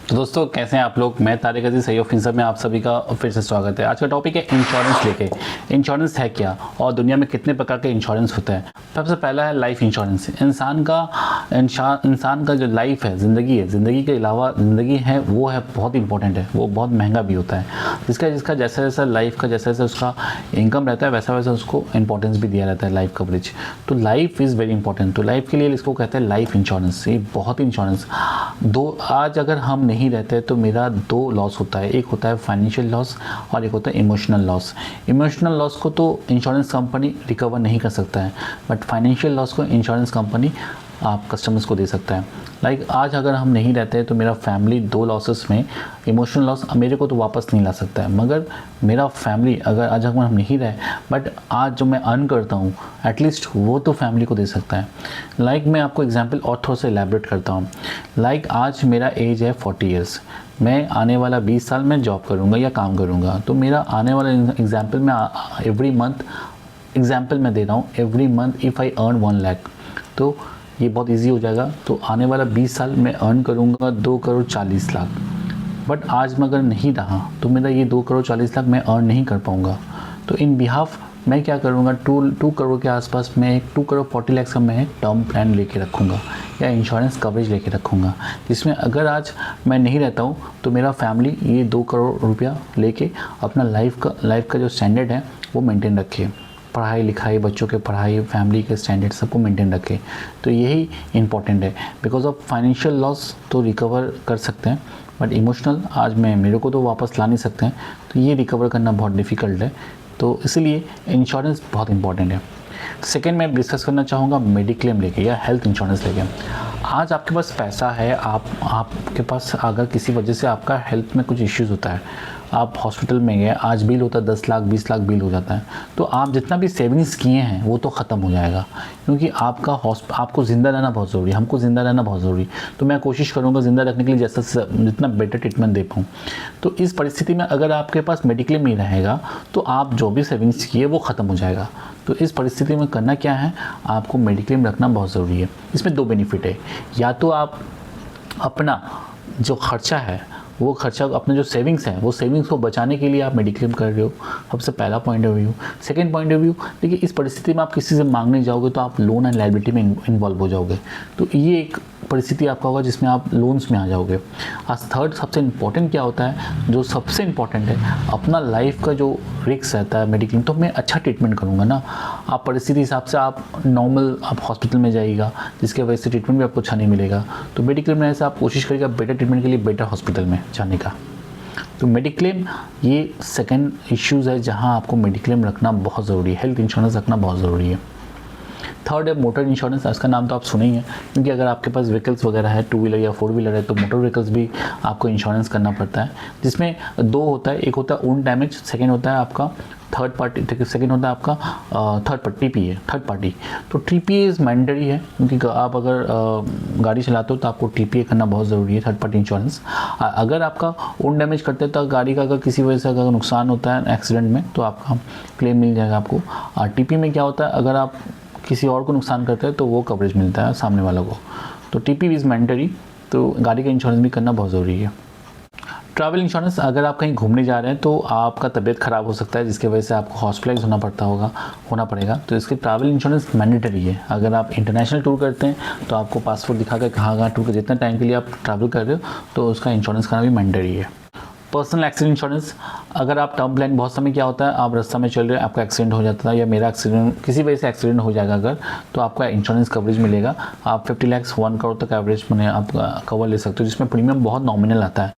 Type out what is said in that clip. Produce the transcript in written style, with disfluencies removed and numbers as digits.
तो दोस्तों कैसे हैं आप लोग। मैं तारिक अजीज सही ऑफिसर में आप सभी का फिर से स्वागत है। आज का टॉपिक है इंश्योरेंस लेके। इंश्योरेंस है क्या और दुनिया में कितने प्रकार के इंश्योरेंस होते हैं। सबसे पहला है लाइफ इंश्योरेंस। इंसान का जो लाइफ है, ज़िंदगी के अलावा ज़िंदगी है वो है बहुत इंपॉर्टेंट है, वो बहुत महंगा भी होता है। जिसका जिसका जैसा जैसा लाइफ का जैसा जैसा उसका इनकम रहता है वैसा वैसा उसको इंपॉर्टेंस भी दिया रहता है लाइफ कवरेज। तो लाइफ इज़ वेरी इंपॉर्टेंट। तो लाइफ के लिए इसको कहते हैं लाइफ इंश्योरेंस। ये बहुत इंश्योरेंस दो आज अगर हम नहीं रहते तो मेरा दो लॉस होता है। एक होता है फाइनेंशियल लॉस और एक होता है इमोशनल लॉस। इमोशनल लॉस को तो इंश्योरेंस कंपनी रिकवर नहीं कर सकता है, बट फाइनेंशियल लॉस को इंश्योरेंस कंपनी आप कस्टमर्स को दे सकता है। लाइक आज अगर हम नहीं रहते तो मेरा फैमिली दो लॉसेस में इमोशनल लॉस मेरे को तो वापस नहीं ला सकता है, मगर मेरा फैमिली अगर आज अगर हम नहीं रहे बट आज जो मैं अर्न करता हूँ एटलीस्ट वो तो फैमिली को दे सकता है। लाइक मैं आपको एग्जांपल और थोड़ा सा एलैबोरेट करता हूँ। लाइक आज मेरा एज है 40 ईयर्स। मैं आने वाला 20 साल में जॉब करूँगा या काम करूँगा, तो मेरा आने वाला एग्जाम्पल में एवरी मंथ एग्जाम्पल मैं दे रहा हूँ, every month if I earn 1 lakh तो ये बहुत इजी हो जाएगा। तो आने वाला 20 साल में अर्न करूँगा 2 करोड़ 40 लाख। बट आज मैं अगर नहीं रहा तो मेरा ये 2 करोड़ 40 लाख मैं अर्न नहीं कर पाऊँगा। तो इन बिहाफ मैं क्या करूँगा, 2 करोड़ के आसपास मैं एक 2 करोड़ 40 लाख का मैं टर्म प्लान लेके रखूँगा या इंश्योरेंस कवरेज लेके रखूँगा, जिसमें अगर आज मैं नहीं रहता हूँ तो मेरा फैमिली ये 2 करोड़ रुपया लेके अपना लाइफ का जो स्टैंडर्ड है वो मेंटेन रखे। पढ़ाई लिखाई, बच्चों के पढ़ाई, फैमिली के स्टैंडर्ड सबको मेंटेन रखें। तो यही इंपॉर्टेंट है। बिकॉज ऑफ फाइनेंशियल लॉस तो रिकवर कर सकते हैं, बट इमोशनल आज मेरे को तो वापस ला नहीं सकते हैं, तो ये रिकवर करना बहुत डिफ़िकल्ट है। तो इसलिए इंश्योरेंस बहुत इंपॉर्टेंट है। सेकेंड मैं डिस्कस करना चाहूँगा मेडिक्लेम लेके या हेल्थ इंश्योरेंस लेके। आज आपके पास पैसा है, आपके पास अगर किसी वजह से आपका हेल्थ में कुछ इश्यूज़ होता है, आप हॉस्पिटल में गए, आज बिल होता है 10 लाख 20 लाख बिल हो जाता है, तो आप जितना भी सेविंग्स किए हैं वो तो ख़त्म हो जाएगा। क्योंकि आपको ज़िंदा रहना बहुत ज़रूरी है, हमको ज़िंदा रहना बहुत ज़रूरी। तो मैं कोशिश करूँगा ज़िंदा रखने के लिए जितना बेटर ट्रीटमेंट दे पाऊँ। तो इस परिस्थिति में अगर आपके पास मेडिक्लेम नहीं रहेगा तो आप जो भी सेविंग्स किए वो ख़त्म हो जाएगा। तो इस परिस्थिति में करना क्या है, आपको मेडिक्लेम रखना बहुत ज़रूरी है। इसमें 2 बेनिफिट है। या तो आप अपना जो खर्चा है वो खर्चा, अपने जो सेविंग्स है वो सेविंग्स को बचाने के लिए आप मेडिक्लेम कर रहे हो, सबसे पहला point of view. Second point of view, देखिए इस परिस्थिति में आप किसी से मांगने जाओगे तो आप लोन एंड लायबिलिटी में इन्वॉल्व हो जाओगे। तो ये एक परिस्थिति आपका होगा जिसमें आप लोन्स में आ जाओगे। आज थर्ड सबसे इम्पॉर्टेंट क्या होता है, जो सबसे इम्पॉर्टेंट है, अपना लाइफ का जो रिस्क रहता है मेडिक्लेम, तो मैं अच्छा ट्रीटमेंट करूँगा ना। आप परिस्थिति हिसाब से आप नॉर्मल आप हॉस्पिटल में जाइएगा, जिसके वजह से ट्रीटमेंट भी आपको अच्छा नहीं मिलेगा। तो मेडिक्लेम रहने से आप कोशिश करिएगा बेटर ट्रीटमेंट के लिए बेटर हॉस्पिटल में जाने का। तो मेडिक्लेम ये सेकंड इश्यूज़ है जहां आपको मेडिक्लेम रखना बहुत ज़रूरी है, हेल्थ इंश्योरेंस रखना बहुत ज़रूरी है। थर्ड है मोटर इंश्योरेंस। इसका नाम तो आप सुने ही हैं, क्योंकि अगर आपके पास व्हीकल्स वगैरह है, 2 व्हीलर या 4 व्हीलर है, तो मोटर व्हीकल्स भी आपको इंश्योरेंस करना पड़ता है, जिसमें 2 होता है। एक होता है ओन डैमेज, सेकेंड होता है आपका थर्ड पार्टी, सेकेंड होता है आपका थर्ड पार्टी TPA है, थर्ड पार्टी। तो TPA इज़ मैंडेटरी है, क्योंकि आप अगर गाड़ी चलाते हो तो आपको TPA करना बहुत ज़रूरी है, थर्ड पार्टी इंश्योरेंस। अगर आपका ओन डैमेज करते हैं तो गाड़ी का अगर किसी वजह से अगर नुकसान होता है एक्सीडेंट में तो आपका क्लेम मिल जाएगा आपको। TPA में क्या होता है, अगर आप किसी और को नुकसान करते हैं तो वो कवरेज मिलता है सामने वाला को। तो TPA इज़ मैंडेटरी, तो गाड़ी का इंश्योरेंस भी करना बहुत ज़रूरी है। ट्रैवल इंश्योरेंस, अगर आप कहीं घूमने जा रहे हैं तो आपका तबीयत ख़राब हो सकता है, जिसकी वजह से आपको हॉस्पिटलाइज होना पड़ेगा, तो इसके ट्रैवल इंश्योरेंस मैंडेटरी है। अगर आप इंटरनेशनल टूर करते हैं तो आपको पासपोर्ट दिखा कर कहाँ टूर कर जितना टाइम के लिए आप ट्रैवल कर रहे हो तो उसका इंश्योरेंस करना भी मैंडेटरी है। पर्सनल एक्सीडेंट इंश्योरेंस, अगर आप टर्म प्लान, बहुत समय क्या होता है आप रास्ता में चल रहे हैं, आपका एक्सीडेंट हो जाता है या मेरा एक्सीडेंट किसी वजह से एक्सीडेंट हो जाएगा अगर, तो आपका इंश्योरेंस कवरेज मिलेगा। आप 50 लाख 1 करोड़ तक एवरेज मैंने आप कवर ले सकते हो, जिसमें प्रीमियम बहुत नॉमिनल आता है।